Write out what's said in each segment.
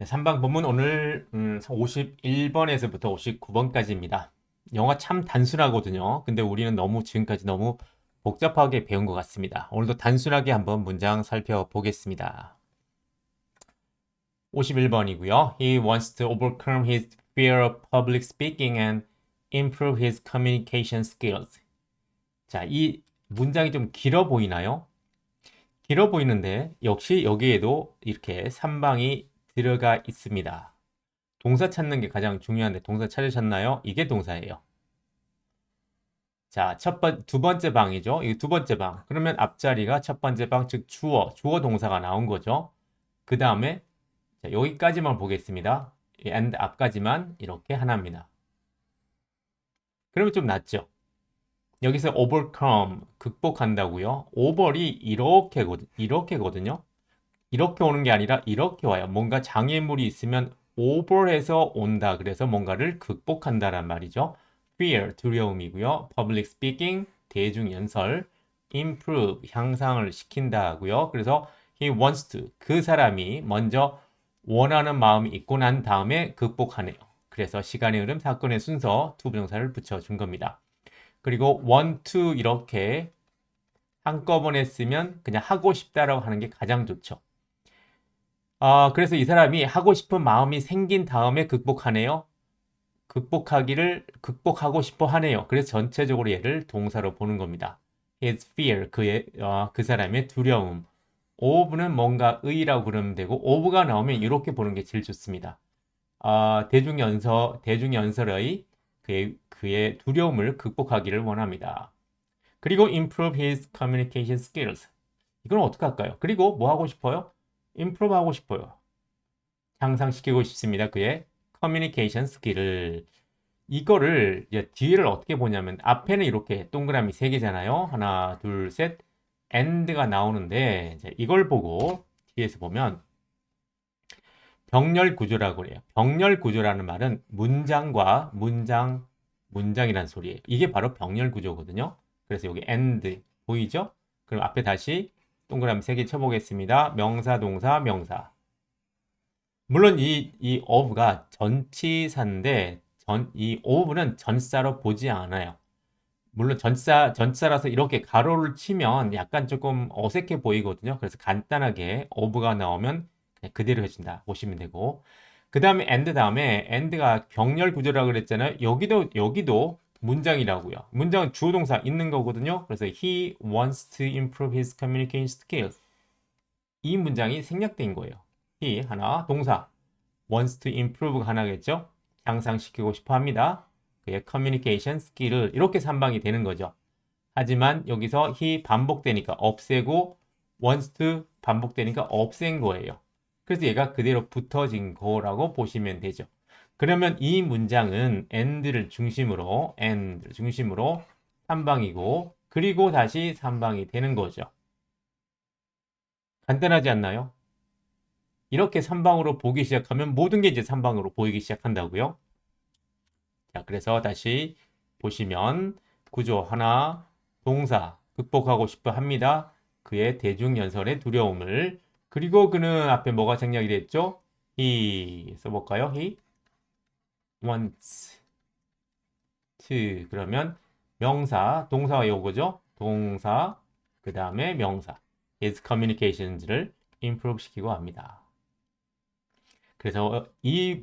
네, 3방 본문 오늘 51번에서부터 59번까지입니다. 영어 참 단순하거든요. 근데 우리는 너무 지금까지 너무 복잡하게 배운 것 같습니다. 오늘도 단순하게 한번 문장 살펴보겠습니다. 51번이고요. He wants to overcome his fear of public speaking and improve his communication skills. 자, 이 문장이 좀 길어 보이나요? 길어 보이는데 역시 여기에도 이렇게 3방이 들어가 있습니다. 동사 찾는 게 가장 중요한데 동사 찾으셨나요? 이게 동사예요. 자, 두 번째 방이죠. 이 두 번째 방. 그러면 앞자리가 첫 번째 방, 즉 주어 동사가 나온 거죠. 그 다음에 여기까지만 보겠습니다. 이 and 앞까지만 이렇게 하나입니다. 그러면 좀 낫죠. 여기서 overcome, 극복한다고요. over이 이렇게거든요. 이렇게 오는 게 아니라 이렇게 와요. 뭔가 장애물이 있으면 over해서 온다. 그래서 뭔가를 극복한다란 말이죠. fear, 두려움이고요. public speaking, 대중연설. improve, 향상을 시킨다고요. 그래서 he wants to, 그 사람이 먼저 원하는 마음이 있고 난 다음에 극복하네요. 그래서 시간의 흐름, 사건의 순서, to 부정사를 붙여준 겁니다. 그리고 want to 이렇게 한꺼번에 쓰면 그냥 하고 싶다라고 하는 게 가장 좋죠. 그래서 이 사람이 하고 싶은 마음이 생긴 다음에 극복하네요. 극복하고 싶어 하네요. 그래서 전체적으로 얘를 동사로 보는 겁니다. His fear, 그 사람의 두려움. of는 뭔가 의라고 그러면 되고, of가 나오면 이렇게 보는 게 제일 좋습니다. 대중연설의 그의 두려움을 극복하기를 원합니다. 그리고 improve his communication skills. 이건 어떻게 할까요? 그리고 뭐 하고 싶어요? improve 하고 싶어요. 향상시키고 싶습니다. 그의 커뮤니케이션 스킬을. 이거를 이제 뒤를 어떻게 보냐면 앞에는 이렇게 동그라미 3개잖아요. 하나, 둘, 셋. and가 나오는데 이제 이걸 보고 뒤에서 보면 병렬 구조라고 그래요. 병렬 구조라는 말은 문장과 문장이란 소리예요. 이게 바로 병렬 구조거든요. 그래서 여기 and 보이죠? 그럼 앞에 다시 동그라미 3개 쳐보겠습니다. 명사, 동사, 명사. 물론 이 of가 전치사인데 이 of는 전사로 보지 않아요. 물론 전사라서 이렇게 가로를 치면 약간 조금 어색해 보이거든요. 그래서 간단하게 of가 나오면 그냥 그대로 해준다 보시면 되고, 그 다음에 and가 병렬 구조라고 그랬잖아요. 여기도 문장이라고요. 문장은 주어 동사 있는 거거든요. 그래서 he wants to improve his communication skills. 이 문장이 생략된 거예요. he 하나 동사 wants to improve 하나겠죠? 향상시키고 싶어 합니다. 그의 커뮤니케이션 스킬을 이렇게 3방이 되는 거죠. 하지만 여기서 he 반복되니까 없애고 wants to 반복되니까 없앤 거예요. 그래서 얘가 그대로 붙어진 거라고 보시면 되죠. 그러면 이 문장은 and를 중심으로 3방이고 그리고 다시 3방이 되는 거죠. 간단하지 않나요? 이렇게 3방으로 보기 시작하면 모든 게 이제 3방으로 보이기 시작한다고요. 자, 그래서 다시 보시면 구조 하나, 동사, 극복하고 싶어 합니다. 그의 대중연설의 두려움을. 그리고 그는 앞에 뭐가 생략이 됐죠? He 써볼까요? He wants to. 그러면 명사, 동사가 요거죠? 동사, 그 다음에 명사. His communications를 improve 시키고 합니다. 그래서 이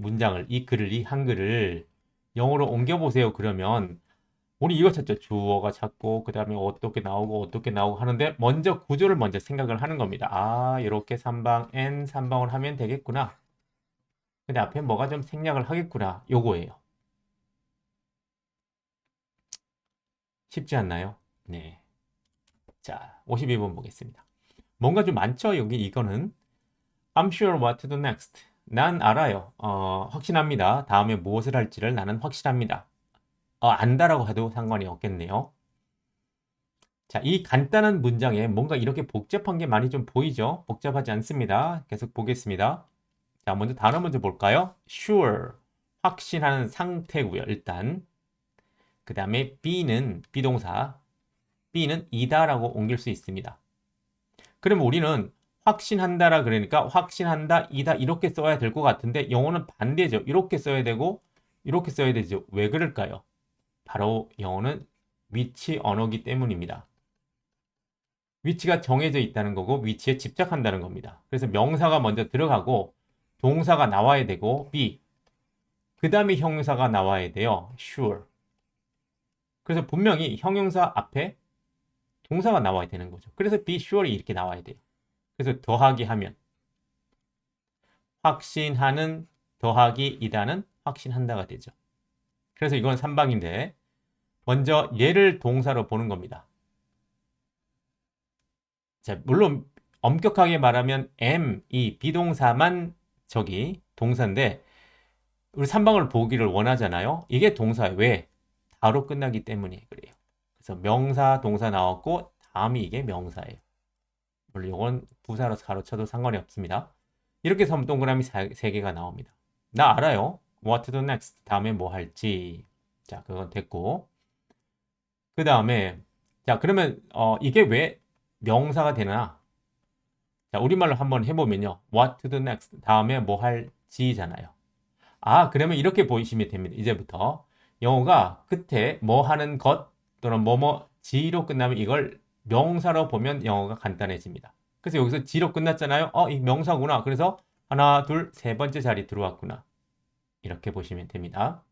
글을, 이 한글을 영어로 옮겨보세요. 그러면 우리 이거 찾죠. 주어가 찾고 그 다음에 어떻게 나오고 하는데 먼저 구조를 먼저 생각을 하는 겁니다. 이렇게 3방 n 3방을 하면 되겠구나. 근데 앞에 뭐가 좀 생략을 하겠구나. 요거예요. 쉽지 않나요? 네. 자, 52번 보겠습니다. 뭔가 좀 많죠? 여기 이거는 I'm sure what to do next. 난 알아요. 확신합니다. 다음에 무엇을 할지를 나는 확실합니다. 안다라고 해도 상관이 없겠네요. 자, 이 간단한 문장에 뭔가 이렇게 복잡한 게 많이 좀 보이죠? 복잡하지 않습니다. 계속 보겠습니다. 자, 먼저 단어 먼저 볼까요? sure, 확신하는 상태고요, 일단. 그 다음에 be는 비동사, be는 이다라고 옮길 수 있습니다. 그럼 우리는 확신한다라 그러니까 확신한다, 이다 이렇게 써야 될 것 같은데 영어는 반대죠. 이렇게 써야 되고 이렇게 써야 되죠. 왜 그럴까요? 바로 영어는 위치 언어기 때문입니다. 위치가 정해져 있다는 거고 위치에 집착한다는 겁니다. 그래서 명사가 먼저 들어가고 동사가 나와야 되고 be 그 다음에 형용사가 나와야 돼요. sure. 그래서 분명히 형용사 앞에 동사가 나와야 되는 거죠. 그래서 be sure이 이렇게 나와야 돼요. 그래서 더하기 하면 확신하는 더하기 이다는 확신한다가 되죠. 그래서 이건 3방인데 먼저 얘를 동사로 보는 겁니다. 자, 물론 엄격하게 말하면 am, 이 비동사만 저기 동사인데 우리 3방을 보기를 원하잖아요. 이게 동사예요. 왜? 다로 끝나기 때문에 그래요. 그래서 명사, 동사 나왔고 다음이 이게 명사예요. 물론 이건 부사로서 가로쳐도 상관이 없습니다. 이렇게 해서 동그라미 3개가 나옵니다. 나 알아요. What to do next? 다음에 뭐 할지. 자, 그건 됐고. 그 다음에 자, 그러면 이게 왜 명사가 되나? 자, 우리말로 한번 해보면요. What to do next? 다음에 뭐 할지잖아요. 아, 그러면 이렇게 보시면 됩니다. 이제부터 영어가 끝에 뭐 하는 것 또는 뭐뭐 지로 끝나면 이걸 명사로 보면 영어가 간단해집니다. 그래서 여기서 지로 끝났잖아요. 이 명사구나. 그래서 하나, 둘, 세 번째 자리 들어왔구나. 이렇게 보시면 됩니다.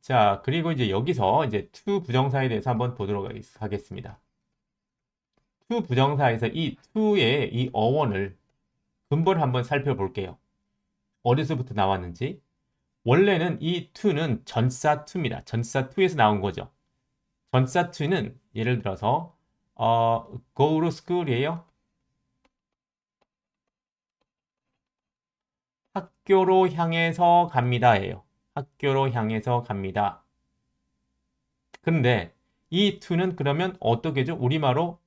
자, 그리고 이제 여기서 이제 to 부정사에 대해서 한번 보도록 하겠습니다. to 부정사에서 이 to의 이 어원을 근본을 한번 살펴볼게요. 어디서부터 나왔는지. 원래는 이 to는 전사 to입니다. 전사 to에서 나온 거죠. 전사 to는 예를 들어서 go to school이에요. 학교로 향해서 갑니다예요. 학교로 향해서 갑니다. 그런데 이 to는 그러면 어떻게죠?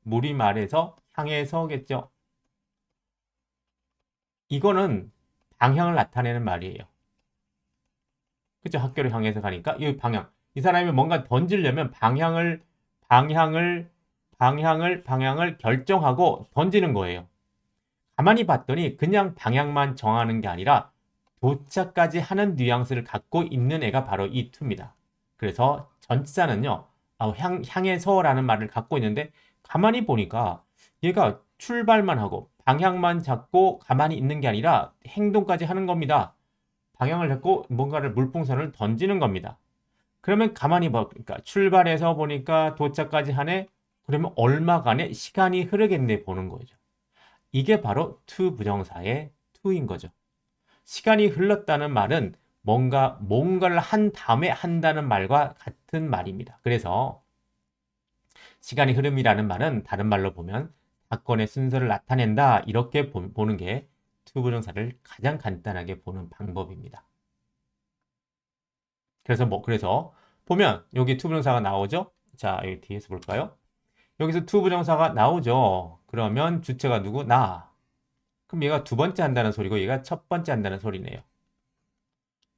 우리말에서 향해서겠죠. 이거는 방향을 나타내는 말이에요. 그죠? 학교를 향해서 가니까 이 방향. 이 사람이 뭔가 던지려면 방향을 결정하고 던지는 거예요. 가만히 봤더니 그냥 방향만 정하는 게 아니라 도착까지 하는 뉘앙스를 갖고 있는 애가 바로 이 to입니다. 그래서 전치사는요, 향해서라는 말을 갖고 있는데 가만히 보니까 얘가 출발만 하고 방향만 잡고 가만히 있는 게 아니라 행동까지 하는 겁니다. 방향을 잡고 뭔가를 물풍선을 던지는 겁니다. 그러면 가만히 보니까 출발해서 보니까 도착까지 하네. 그러면 얼마간의 시간이 흐르겠네 보는 거죠. 이게 바로 to 부정사의 to인 거죠. 시간이 흘렀다는 말은 뭔가를 한 다음에 한다는 말과 같은 말입니다. 그래서 시간이 흐름이라는 말은 다른 말로 보면 사건의 순서를 나타낸다 이렇게 보는 게 to 부정사를 가장 간단하게 보는 방법입니다. 그래서 보면 여기 to 부정사가 나오죠? 자, 여기 뒤에서 볼까요? 여기서 to 부정사가 나오죠. 그러면 주체가 누구? 나. 그럼 얘가 두 번째 한다는 소리고 얘가 첫 번째 한다는 소리네요.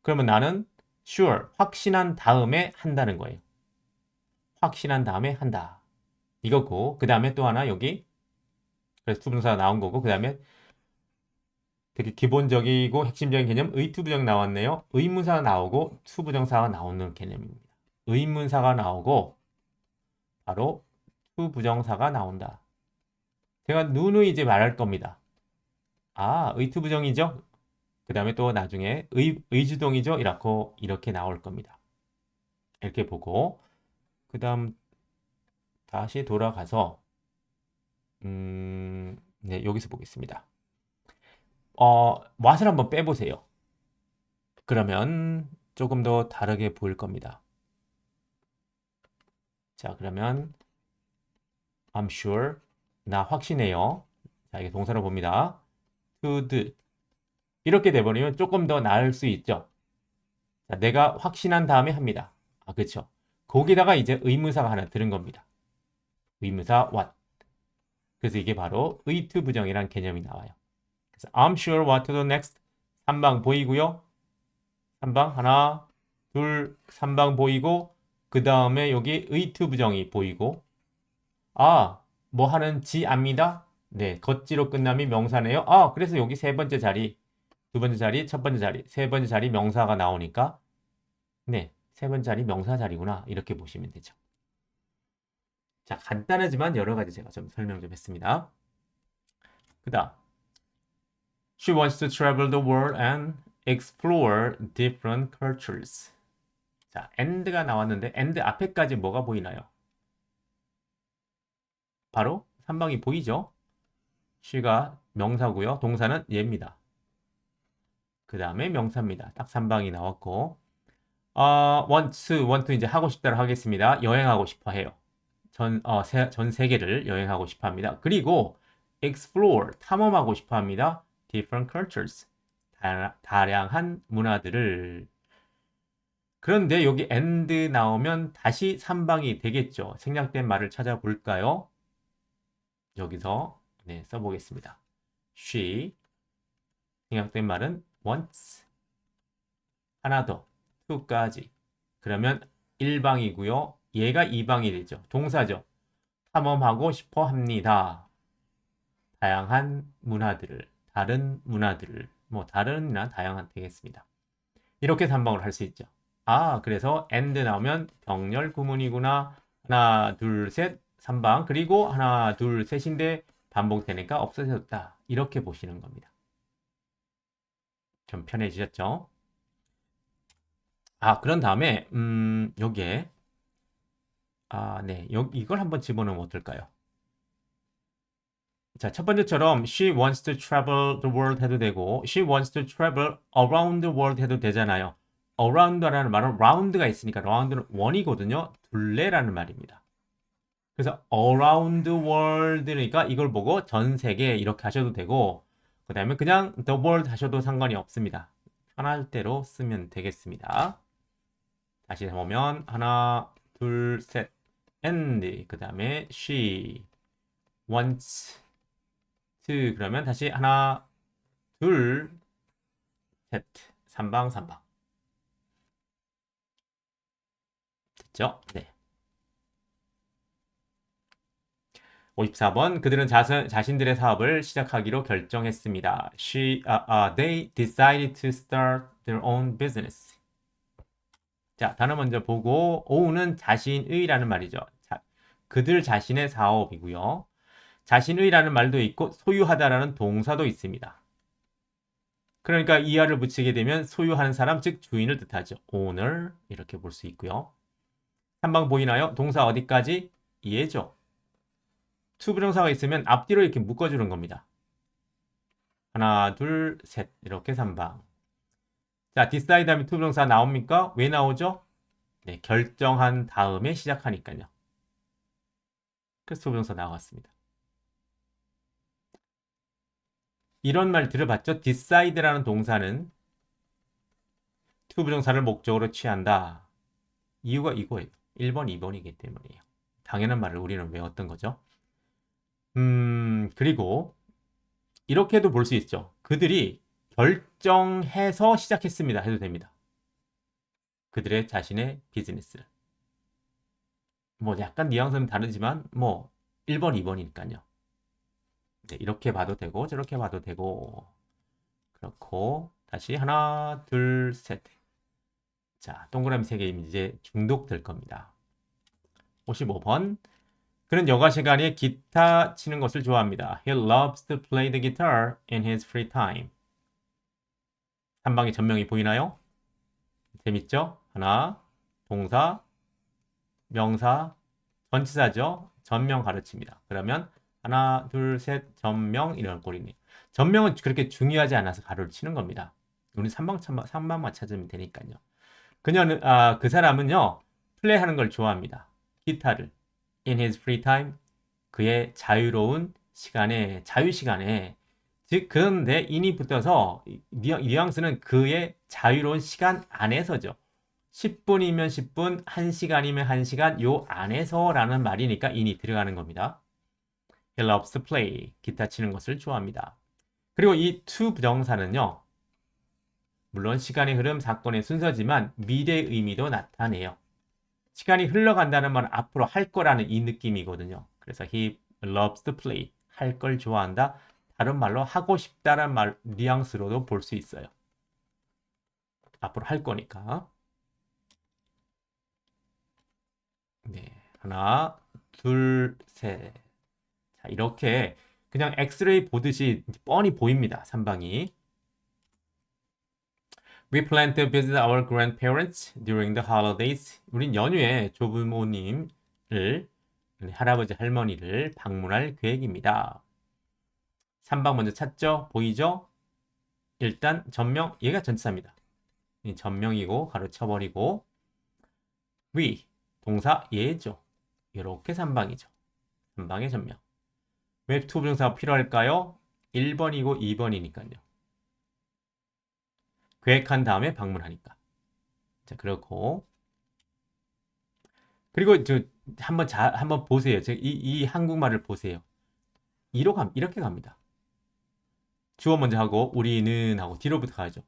그러면 나는 sure, 확신한 다음에 한다는 거예요. 확신한 다음에 한다. 이거고 그 다음에 또 하나 여기 그래서 to 부정사가 나온 거고 그 다음에 되게 기본적이고 핵심적인 개념 의투 부정 나왔네요. 의문사가 나오고 to 부정사가 나오는 개념입니다. 의문사가 나오고 바로 to 부정사가 나온다. 제가 누누이 이제 말할 겁니다. 의투 부정이죠? 그 다음에 또 나중에 의주동이죠? 이렇게 나올 겁니다. 이렇게 보고 그 다음 다시 돌아가서 네, 여기서 보겠습니다. what을 한번 빼보세요. 그러면 조금 더 다르게 보일 겁니다. 자, 그러면 I'm sure, 나 확신해요. 자, 이게 동사로 봅니다. to do. 이렇게 돼버리면 조금 더 나을 수 있죠. 자, 내가 확신한 다음에 합니다. 그렇죠. 거기다가 이제 의문사가 하나 들은 겁니다. 의문사 what. 그래서 이게 바로 의투 부정이라는 개념이 나와요. 그래서 I'm sure what to do next. 3방 보이고요. 3방 하나, 둘, 3방 보이고 그 다음에 여기 의투 부정이 보이고 뭐 하는지 압니다. 네, 걷지로 끝남이 명사네요. 아, 그래서 여기 세 번째 자리, 두 번째 자리, 첫 번째 자리, 세 번째 자리 명사가 나오니까 네, 세 번째 자리 명사 자리구나. 이렇게 보시면 되죠. 자, 간단하지만 여러 가지 제가 좀 설명 좀 했습니다. 그다음, She wants to travel the world and explore different cultures. 자, and가 나왔는데 and 앞에까지 뭐가 보이나요? 바로 3방이 보이죠? she가 명사고요. 동사는 얘입니다. 그 다음에 명사입니다. 딱 3방이 나왔고 want to 이제 하고 싶다를 하겠습니다. 여행하고 싶어 해요. 전 세계를 여행하고 싶어 합니다. 그리고 explore, 탐험하고 싶어 합니다. different cultures, 다양한 문화들을. 그런데 여기 and 나오면 다시 3방이 되겠죠. 생략된 말을 찾아볼까요? 여기서 네, 써보겠습니다. She, 생략된 말은 wants, 하나 더, to까지. 그러면 1방이고요. 얘가 2방이 되죠. 동사죠. 탐험하고 싶어 합니다. 다양한 문화들을, 다른 문화들을, 뭐 다른이나 다양한 되겠습니다. 이렇게 3방을 할 수 있죠. 아, 그래서 and 나오면 병렬 구문이구나. 하나, 둘, 셋, 3방. 그리고 하나, 둘, 셋인데 반복되니까 없어졌다. 이렇게 보시는 겁니다. 좀 편해지셨죠? 아, 그런 다음에 여기에 네, 이걸 한번 집어넣으면 어떨까요? 자, 첫 번째처럼 she wants to travel the world 해도 되고 she wants to travel around the world 해도 되잖아요. around라는 말은 round가 있으니까 round는 원이거든요. 둘레라는 말입니다. 그래서 around the world니까 이걸 보고 전 세계 이렇게 하셔도 되고 그 다음에 그냥 the world 하셔도 상관이 없습니다. 편할 대로 쓰면 되겠습니다. 다시 보면 하나, 둘, 셋, and 그 다음에 she wants to 그러면 다시 하나, 둘, 셋, 3방, 3방. 됐죠? 네. 54번 그들은 자신들의 사업을 시작하기로 결정했습니다. They decided to start their own business. 자, 단어 먼저 보고 오우는 자신의라는 말이죠. 자, 그들 자신의 사업이고요. 자신의라는 말도 있고 소유하다라는 동사도 있습니다. 그러니까 이하를 붙이게 되면 소유하는 사람, 즉 주인을 뜻하죠. owner 이렇게 볼 수 있고요. 3방 보이나요? 동사 어디까지? 얘죠. to 부정사가 있으면 앞뒤로 이렇게 묶어주는 겁니다. 하나, 둘, 셋 이렇게 3방. 자, decide 하면 to 부정사 나옵니까? 왜 나오죠? 네, 결정한 다음에 시작하니까요. 그래서 to 부정사 나왔습니다. 이런 말 들어봤죠? decide라는 동사는 to 부정사를 목적으로 취한다. 이유가 이거예요. 1번, 2번이기 때문이에요. 당연한 말을 우리는 외웠던 거죠. 그리고 이렇게도 볼 수 있죠. 그들이 결정해서 시작했습니다. 해도 됩니다. 그들의 자신의 비즈니스를. 뭐 약간 뉘앙스는 다르지만 뭐 1번, 2번이니까요. 네, 이렇게 봐도 되고 저렇게 봐도 되고 그렇고 다시 하나, 둘, 셋. 자, 동그라미 3개 이제 중독될 겁니다. 55번. 그는 여가 시간에 기타 치는 것을 좋아합니다. He loves to play the guitar in his free time. 3방의 전명이 보이나요? 재밌죠? 하나, 동사, 명사, 전치사죠? 전명 가르칩니다. 그러면 하나, 둘, 셋, 전명 이런 꼴이네요. 전명은 그렇게 중요하지 않아서 가로를 치는 겁니다. 우리 3방만 찾으면 되니까요. 그 사람은요, 플레이하는 걸 좋아합니다. 기타를. In his free time, 그의 자유로운 시간에, 자유 시간에, 즉, 그런데 in이 붙어서 뉘앙스는 그의 자유로운 시간 안에서죠. 10분이면 10분, 1시간이면 1시간, 요 안에서라는 말이니까 in이 들어가는 겁니다. He loves to play, 기타 치는 것을 좋아합니다. 그리고 이 to 부정사는요, 물론 시간의 흐름, 사건의 순서지만 미래의 의미도 나타내요. 시간이 흘러간다는 말은 앞으로 할 거라는 이 느낌이거든요. 그래서 he loves to play. 할 걸 좋아한다. 다른 말로 하고 싶다라는 말 뉘앙스로도 볼 수 있어요. 앞으로 할 거니까. 네. 하나, 둘, 셋. 자, 이렇게 그냥 엑스레이 보듯이 뻔히 보입니다. 3방이. We plan to visit our grandparents during the holidays. 우린 연휴에 조부모님을, 할아버지, 할머니를 방문할 계획입니다. 3방 먼저 찾죠? 보이죠? 일단 전명, 얘가 전치사입니다. 전명이고 가로 쳐버리고 we, 동사 얘죠. 이렇게 3방이죠. 3방의 전명. 왜 투부정사가 필요할까요? 1번이고 2번이니까요. 계획한 다음에 방문하니까. 자, 그렇고. 그리고 한번 보세요. 이 한국말을 보세요. 이렇게 갑니다. 주어 먼저 하고 우리는 하고 뒤로부터 가죠.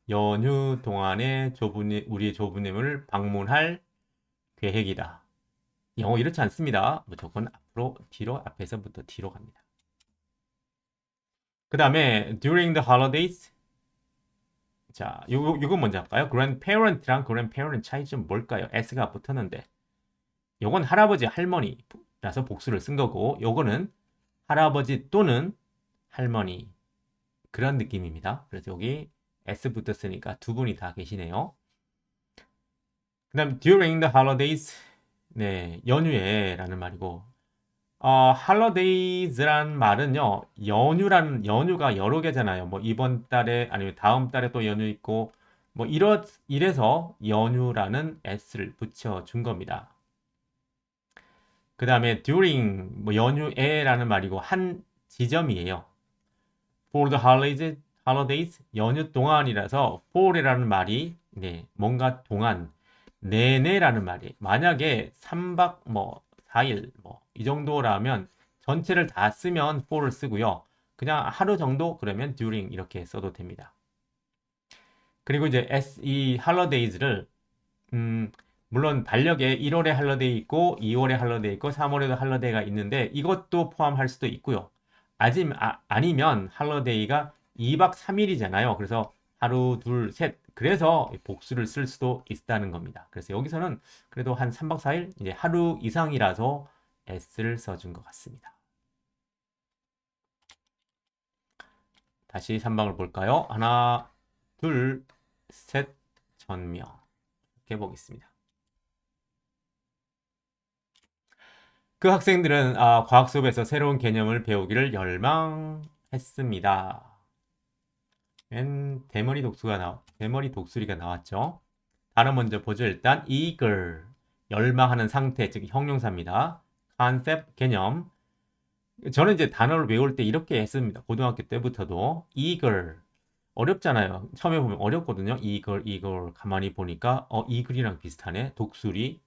연휴 동안에 우리의 조부님을 방문할 계획이다. 영어 이렇지 않습니다. 무조건 앞으로 뒤로 앞에서부터 뒤로 갑니다. 그 다음에 during the holidays. 자, 요거 먼저 할까요? grandparent랑 grandparent 차이점 뭘까요? s가 붙었는데 요건 할아버지 할머니라서 복수를 쓴 거고 요거는 할아버지 또는 할머니 그런 느낌입니다. 그래서 여기 s 붙었으니까 두 분이 다 계시네요. 그 다음 during the holidays. 네, 연휴에 라는 말이고 holidays란 말은요, 연휴가 여러 개잖아요. 뭐 이번 달에 아니면 다음 달에 또 연휴 있고 뭐 이래서 연휴라는 s를 붙여준 겁니다. 그 다음에 during 뭐 연휴에라는 말이고 한 지점이에요. for the holidays 연휴 동안이라서 for이라는 말이 뭔가 동안 내내라는 말이 만약에 3박 뭐 4일 뭐 이 정도라면 전체를 다 쓰면 for를 쓰고요. 그냥 하루 정도 그러면 during 이렇게 써도 됩니다. 그리고 이제 이 holidays를 물론 달력에 1월에 할러데이 있고 2월에 할러데이 있고 3월에도 할러데이가 있는데 이것도 포함할 수도 있고요. 아니면 할러데이가 2박 3일이잖아요. 그래서 하루, 둘, 셋. 그래서 복수를 쓸 수도 있다는 겁니다. 그래서 여기서는 그래도 한 3박 4일 이제 하루 이상이라서 S를 써준 것 같습니다. 다시 3방을 볼까요? 하나, 둘, 셋, 전명. 이렇게 보겠습니다. 그 학생들은 과학 수업에서 새로운 개념을 배우기를 열망했습니다. 대머리 독수리가 나왔죠. 단어 먼저 보죠. 일단 eager, 열망하는 상태, 즉 형용사입니다. concept, 개념. 저는 이제 단어를 외울 때 이렇게 했습니다. 고등학교 때부터도 eager, 어렵잖아요. 처음에 보면 어렵거든요. eager 가만히 보니까 eagle이랑 비슷하네. 독수리.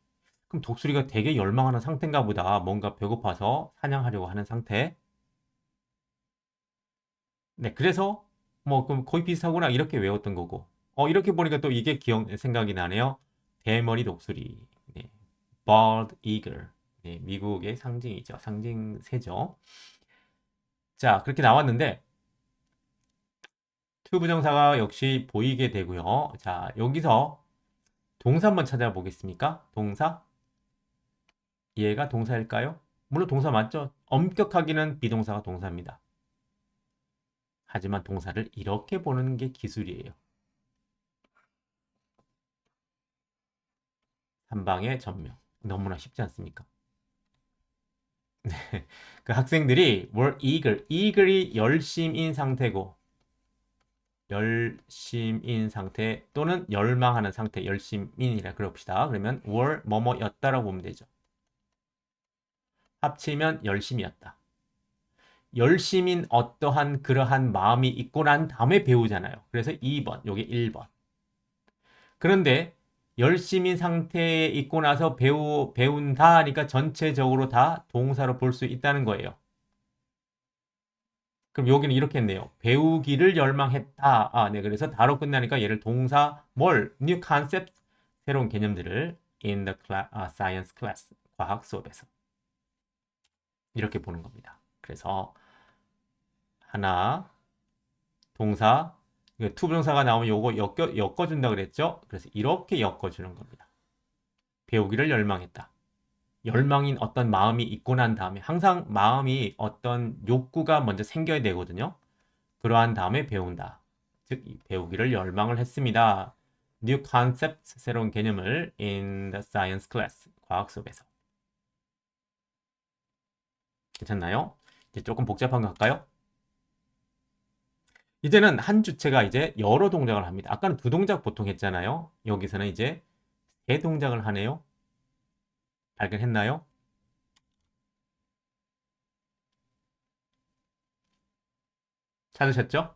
그럼 독수리가 되게 열망하는 상태인가 보다. 뭔가 배고파서 사냥하려고 하는 상태. 네, 그래서 뭐 그럼 거의 비슷하구나 이렇게 외웠던 거고. 이렇게 보니까 또 이게 생각이 나네요. 대머리 독수리. 네, bald eagle. 네, 미국의 상징이죠. 상징새죠. 자, 그렇게 나왔는데 투부정사가 역시 보이게 되고요. 자, 여기서 동사 한번 찾아보겠습니까? 동사? 얘가 동사일까요? 물론 동사 맞죠? 엄격하게는 비동사가 동사입니다. 하지만 동사를 이렇게 보는 게 기술이에요. 한 방에 전명. 너무나 쉽지 않습니까? 네. 그 학생들이 were eager이 열심인 상태고 열심인 상태 또는 열망하는 상태 열심인이라 그럽시다. 그러면 were 뭐뭐였다라고 보면 되죠. 합치면 열심이었다. 열심인 어떠한 그러한 마음이 있고 난 다음에 배우잖아요. 그래서 2번, 요게 1번. 그런데 열심인 상태에 있고 나서 배운다 하니까 전체적으로 다 동사로 볼 수 있다는 거예요. 그럼 여기는 이렇게 했네요. 배우기를 열망했다. 네. 그래서 다로 끝나니까 얘를 동사, new concept, 새로운 개념들을 science class, 과학 수업에서. 이렇게 보는 겁니다. 그래서 하나, 동사, 이거 투부정사가 나오면 요거 엮어준다 그랬죠? 그래서 이렇게 엮어주는 겁니다. 배우기를 열망했다. 열망인 어떤 마음이 있고 난 다음에 항상 마음이 어떤 욕구가 먼저 생겨야 되거든요. 그러한 다음에 배운다. 즉 배우기를 열망을 했습니다. New concept, 새로운 개념을 in the science class, 과학 수업에서. 괜찮나요? 이제 조금 복잡한 거 할까요? 이제는 한 주체가 이제 여러 동작을 합니다. 아까는 두 동작 보통 했잖아요. 여기서는 이제 세 동작을 하네요. 발견했나요? 찾으셨죠?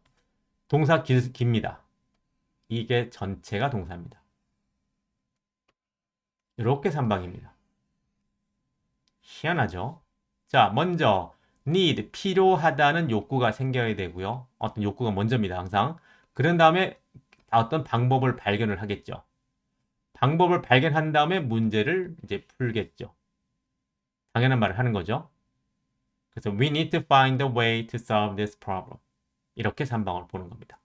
동사 깁니다. 이게 전체가 동사입니다. 이렇게 3방입니다. 희한하죠? 자, 먼저 need, 필요하다는 욕구가 생겨야 되고요. 어떤 욕구가 먼저입니다, 항상. 그런 다음에 어떤 방법을 발견을 하겠죠. 방법을 발견한 다음에 문제를 이제 풀겠죠. 당연한 말을 하는 거죠. 그래서 we need to find a way to solve this problem. 이렇게 3방으로 보는 겁니다.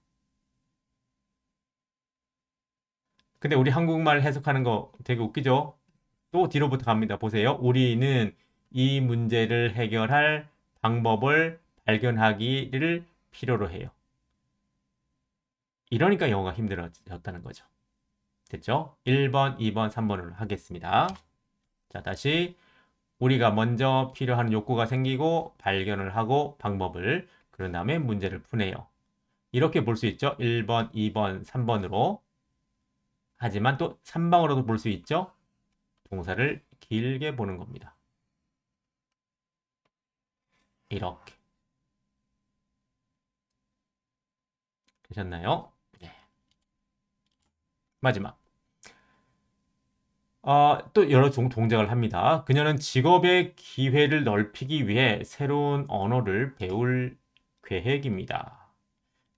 근데 우리 한국말 해석하는 거 되게 웃기죠? 또 뒤로부터 갑니다. 보세요. 우리는 이 문제를 해결할 방법을 발견하기를 필요로 해요. 이러니까 영어가 힘들어졌다는 거죠. 됐죠? 1번, 2번, 3번으로 하겠습니다. 자, 다시 우리가 먼저 필요한 욕구가 생기고 발견을 하고 방법을 그런 다음에 문제를 푸네요. 이렇게 볼 수 있죠? 1번, 2번, 3번으로. 하지만 또 3방으로도 볼 수 있죠? 동사를 길게 보는 겁니다. 이렇게. 되셨나요? 네. 마지막. 또 여러 동작을 합니다. 그녀는 직업의 기회를 넓히기 위해 새로운 언어를 배울 계획입니다.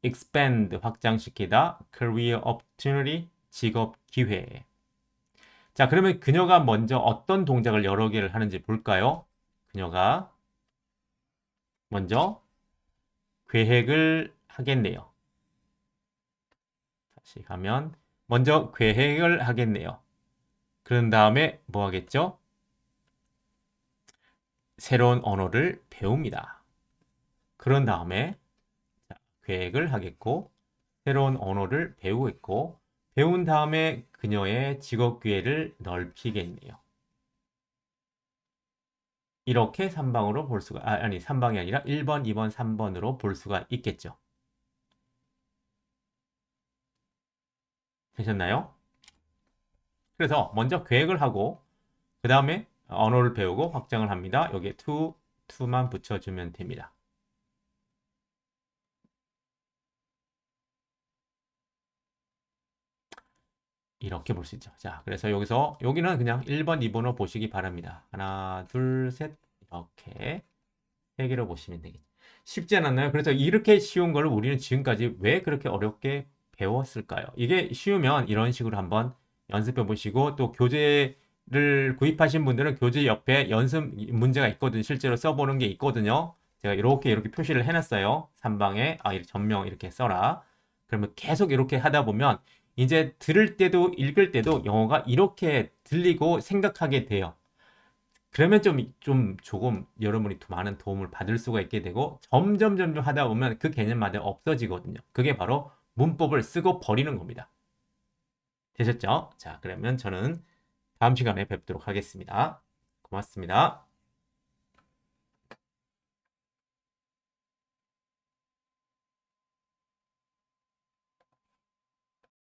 expand, 확장시키다, career opportunity, 직업 기회. 자, 그러면 그녀가 먼저 어떤 동작을 여러 개를 하는지 볼까요? 그녀가 먼저 계획을 하겠네요. 다시 가면 먼저 계획을 하겠네요. 그런 다음에 뭐 하겠죠? 새로운 언어를 배웁니다. 그런 다음에 계획을 하겠고 새로운 언어를 배우겠고 배운 다음에 그녀의 직업 기회를 넓히겠네요. 이렇게 3방으로 볼 수가 아니 3방이 아니라 1번, 2번, 3번으로 볼 수가 있겠죠. 되셨나요? 그래서 먼저 계획을 하고 그 다음에 언어를 배우고 확장을 합니다. 여기에 to만 붙여주면 됩니다. 이렇게 볼 수 있죠. 자, 그래서 여기는 그냥 1번, 2번으로 보시기 바랍니다. 하나, 둘, 셋 이렇게 세 개로 보시면 되겠죠. 쉽지 않았나요? 그래서 이렇게 쉬운 걸 우리는 지금까지 왜 그렇게 어렵게 배웠을까요? 이게 쉬우면 이런 식으로 한번 연습해 보시고 또 교재를 구입하신 분들은 교재 옆에 연습 문제가 있거든요. 실제로 써보는 게 있거든요. 제가 이렇게 표시를 해놨어요. 3방에 이렇게 전명 이렇게 써라. 그러면 계속 이렇게 하다 보면 이제 들을 때도 읽을 때도 영어가 이렇게 들리고 생각하게 돼요. 그러면 조금 여러분이 많은 도움을 받을 수가 있게 되고 점점 하다 보면 그 개념마다 없어지거든요. 그게 바로 문법을 쓰고 버리는 겁니다. 되셨죠? 자, 그러면 저는 다음 시간에 뵙도록 하겠습니다. 고맙습니다.